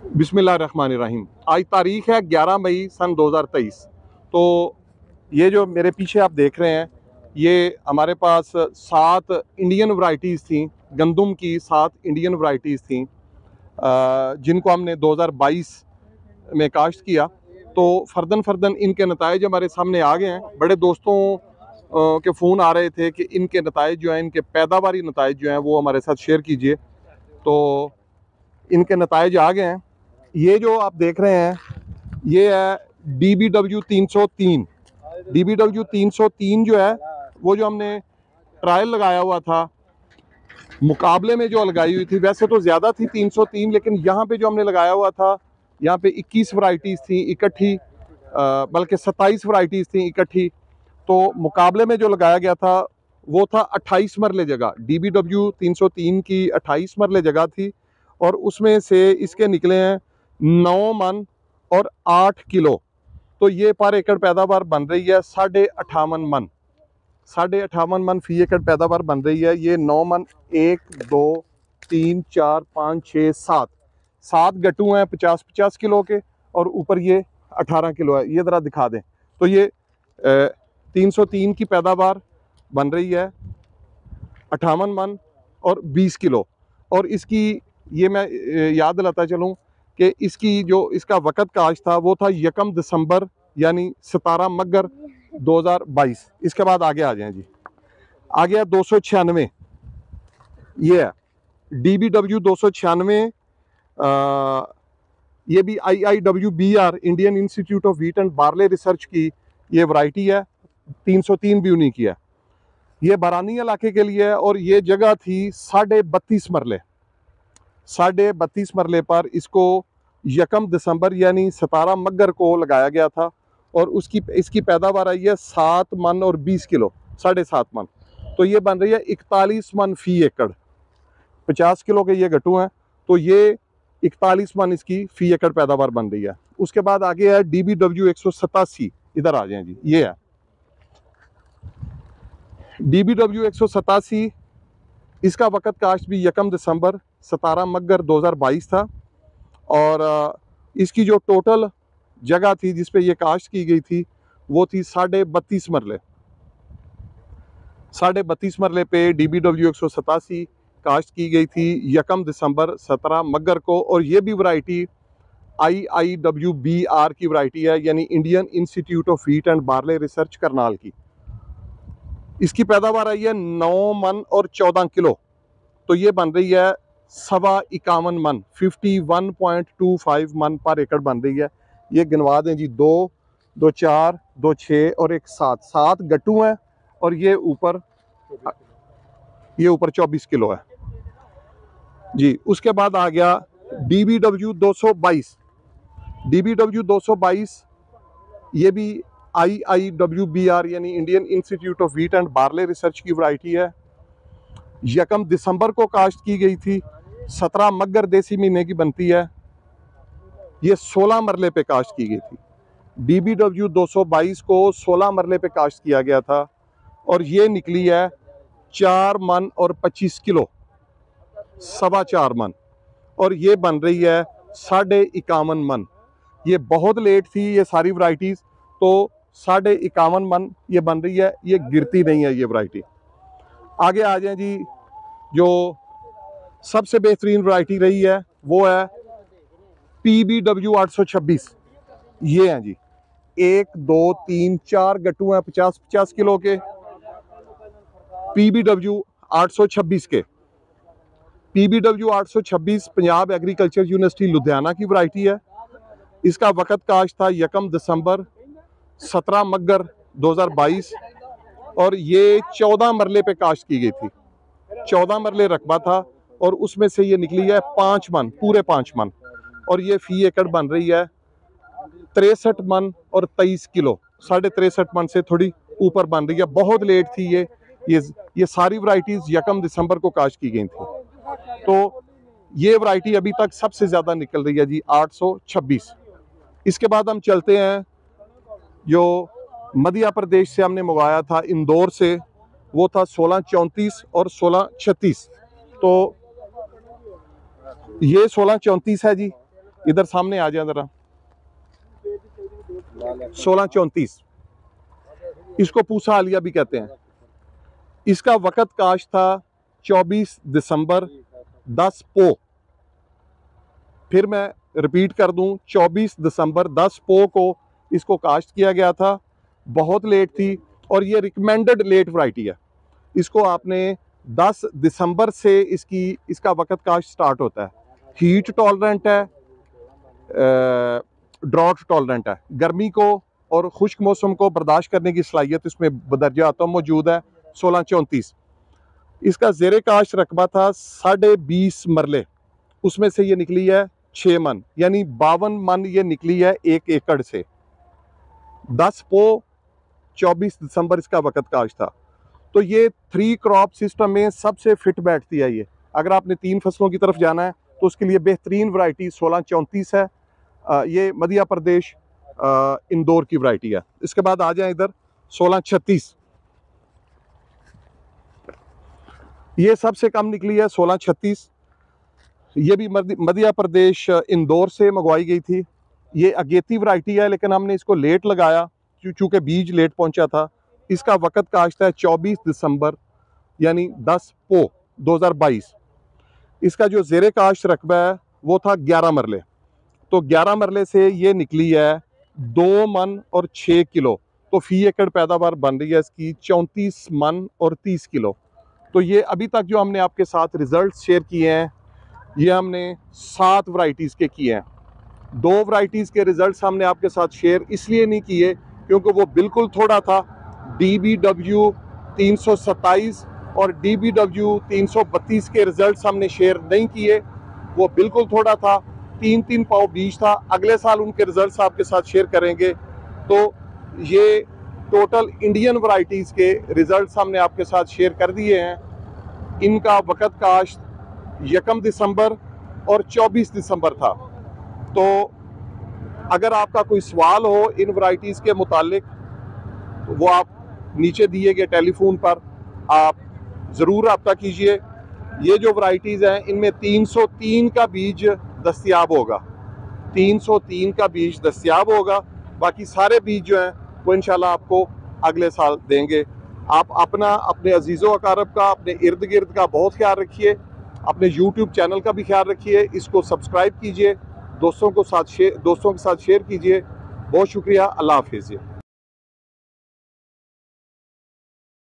बिस्मिल्लाहिर्रहमानिर्रहीम। आज तारीख़ है 11 मई सन 2023। तो ये जो मेरे पीछे आप देख रहे हैं, ये हमारे पास 7 इंडियन वैरायटीज़ थी, गंदम की 7 इंडियन वैरायटीज़ थी, जिनको हमने 2022 में काश्त किया। तो फ़र्दन इनके नताइज हमारे सामने आ गए हैं। बड़े दोस्तों के फ़ोन आ रहे थे कि इनके नताइज जो हैं, इनके पैदावारी नताइज जो हैं वो हमारे साथ शेयर कीजिए। तो इनके नताइज आ गए हैं। ये जो आप देख रहे हैं, ये है DBW 303। DBW 303 जो है वो जो हमने ट्रायल लगाया हुआ था, मुकाबले में जो लगाई हुई थी, वैसे तो ज़्यादा थी 303, लेकिन यहाँ पे जो हमने लगाया हुआ था, यहाँ पे 21 वैरायटीज़ थी इकट्ठी, बल्कि 27 वैरायटीज़ थी इकट्ठी। तो मुकाबले में जो लगाया गया था वो था 28 मरले जगह। DBW 303 की 28 मरले जगह थी, और उसमें से इसके निकले हैं 9 मन और 8 किलो। तो ये पर एकड़ पैदावार बन रही है 58.5 मन। 58.5 मन फी एकड़ पैदावार बन रही है। ये 9 मन 1 2 3 4 5 6 7 गट्टू हैं 50-50 किलो के, और ऊपर ये 18 किलो है। ये ज़रा दिखा दें। तो ये 303 की पैदावार बन रही है 58 मन और 20 किलो। और इसकी ये मैं याद दिलाता चलूँ कि इसका वक़्त काश्त था वो था 1 दिसंबर यानी 17 मगर 2022। इसके बाद आगे आ जाएं जी। आगे है 296। ये है DBW 296। ये भी IIWBR Indian institute of wheat and barley research की ये वैरायटी है। 303 भी उन्हीं की है। ये बारानी इलाके के लिए है, और ये जगह थी 32.5 मरले। 32.5 मरले पर इसको 1 दिसंबर यानी 17 मगर को लगाया गया था, और इसकी पैदावार आई है 7 मन और 20 किलो, 7.5 मन। तो ये बन रही है 41 मन फी एकड़। 50 किलो के ये गट्टू हैं, तो ये 41 मन इसकी फी एकड़ पैदावार बन रही है। उसके बाद आगे है DBW 187। इधर आ जाएं जी। ये है DBW 187। इसका वक़्त काश्त भी 1 दिसंबर 17 मगर 2022 था, और इसकी जो टोटल जगह थी जिस पे ये काश्त की गई थी वो थी 32.5 मरले। 32.5 मरले पे DBW 187 काश्त की गई थी 1 दिसंबर 17 मगर को। और ये भी वैरायटी IIWBR की वैरायटी है, यानी Indian institute of wheat and barley research Karnal की। इसकी पैदावार आई है 9 मन और 14 किलो। तो ये बन रही है 51 मन, 51.25 मन पर एकड़ बन रही है। ये गिनवा दें जी। 2 2 4 2 6 और 1 7 गट्टू हैं, और ये ऊपर 24 किलो है जी। उसके बाद आ गया DBW 222। DBW 222 ये भी IIWBR यानी Indian institute of wheat and barley research की वैरायटी है। 1 दिसंबर को काश्त की गई थी। 17 मगर देसी महीने की बनती है। ये 16 मरले पे काश्त की गई थी। DBW 222 को 16 मरले पे काश्त किया गया था, और ये निकली है 4 मन और 25 किलो, 4.25 मन। और ये बन रही है 51.5 मन। ये बहुत लेट थी ये सारी वैरायटीज़, तो 51.5 मन ये बन रही है। ये गिरती नहीं है ये वैरायटी। आगे आ जाएं जी। जो सबसे बेहतरीन वैरायटी रही है वो है PBW 826। ये हैं जी। 1 2 3 4 गट्टू हैं 50-50 किलो के, PBW 826 के। PBW 826 Punjab agriculture university Ludhiana की वैरायटी है। इसका वक़्त काश्त था 1 दिसंबर 17 मगर 2022, और ये 14 मरले पे काश्त की गई थी। 14 मरले रकबा था, और उसमें से ये निकली है 5 मन, पूरे 5 मन। और ये फी एकड़ बन रही है 63 मन और 23 किलो, 63.5 मन से थोड़ी ऊपर बन रही है। बहुत लेट थी ये सारी वैरायटीज़ 1 दिसंबर को काश्त की गई थी। तो ये वैरायटी अभी तक सबसे ज़्यादा निकल रही है जी, 826। इसके बाद हम चलते हैं, जो मध्य प्रदेश से हमने मंगवाया था इंदौर से, वो था 1634 और 1636। तो ये 1634 है जी। इधर सामने आ जाए ज़रा। 1634, इसको पूसा आलिया भी कहते हैं। इसका वक़्त काश था 24 दिसंबर 10 पो। फिर मैं रिपीट कर दूं, 24 दिसंबर 10 पो को इसको काश्त किया गया था। बहुत लेट थी और ये रिकमेंडेड लेट वैरायटी है। इसको आपने 10 दिसंबर से इसका वक़्त काश्त स्टार्ट होता है। हीट टॉलरेंट है, ड्रॉट टॉलरेंट है। गर्मी को और खुश्क मौसम को बर्दाश्त करने की सलाहियत इसमें बदरजा आतम मौजूद है। 1634 इसका ज़ेरे काश्त रकबा था 20.5 मरले, उसमें से ये निकली है 6 मन, यानी 52 मन ये निकली है 1 एकड़ से। 10 पो 24 दिसंबर इसका वक़्त काश्त था। तो ये 3 क्रॉप सिस्टम में सबसे फिट बैठती है ये। अगर आपने 3 फसलों की तरफ जाना है तो उसके लिए बेहतरीन वैरायटी 1634 है। ये मध्य प्रदेश इंदौर की वैरायटी है। इसके बाद आ जाए इधर 1636, ये सबसे कम निकली है 1636। ये भी मध्य प्रदेश इंदौर से मंगवाई गई थी। ये अगेती वैरायटी है, लेकिन हमने इसको लेट लगाया चूँकि बीज लेट पहुंचा था। इसका वक़्त काश्त है 24 दिसंबर यानी 10 पो 2022। इसका जो ज़ेरे काश्त रकबा है वो था 11 मरले। तो 11 मरले से ये निकली है 2 मन और 6 किलो। तो फी एकड़ पैदावार बन रही है इसकी 34 मन और 30 किलो। तो ये अभी तक जो हमने आपके साथ रिजल्ट शेयर किए हैं, ये हमने 7 वैरायटीज़ के किए हैं। 2 वैरायटीज़ के रिजल्ट्स हमने आपके साथ शेयर इसलिए नहीं किए क्योंकि वो बिल्कुल थोड़ा था। DBW 327 और DBW 332 के रिजल्ट्स हमने शेयर नहीं किए, वो बिल्कुल थोड़ा था, 3-3 पाव बीज था। अगले साल उनके रिजल्ट्स आपके साथ शेयर करेंगे। तो ये टोटल इंडियन वैरायटीज़ के रिजल्ट्स हमने आपके साथ शेयर कर दिए हैं। इनका वक़्त काश्त 1 दिसंबर और 24 दिसंबर था। तो अगर आपका कोई सवाल हो इन वैरायटीज़ के मुतालिक, तो वो आप नीचे दिए गए टेलीफोन पर आप ज़रूर रब्ता कीजिए। ये जो वैरायटीज़ हैं इनमें 303 का बीज दस्तयाब होगा, 303 का बीज दस्तयाब होगा। बाकी सारे बीज जो हैं वो इंशाल्लाह आपको अगले साल देंगे। आप अपना, अपने अजीज़ों अकारब का, अपने इर्द गिर्द का बहुत ख्याल रखिए। अपने YouTube चैनल का भी ख्याल रखिए। इसको सब्सक्राइब कीजिए, दोस्तों के साथ शेयर कीजिए। बहुत शुक्रिया। अल्लाह हाफिज़।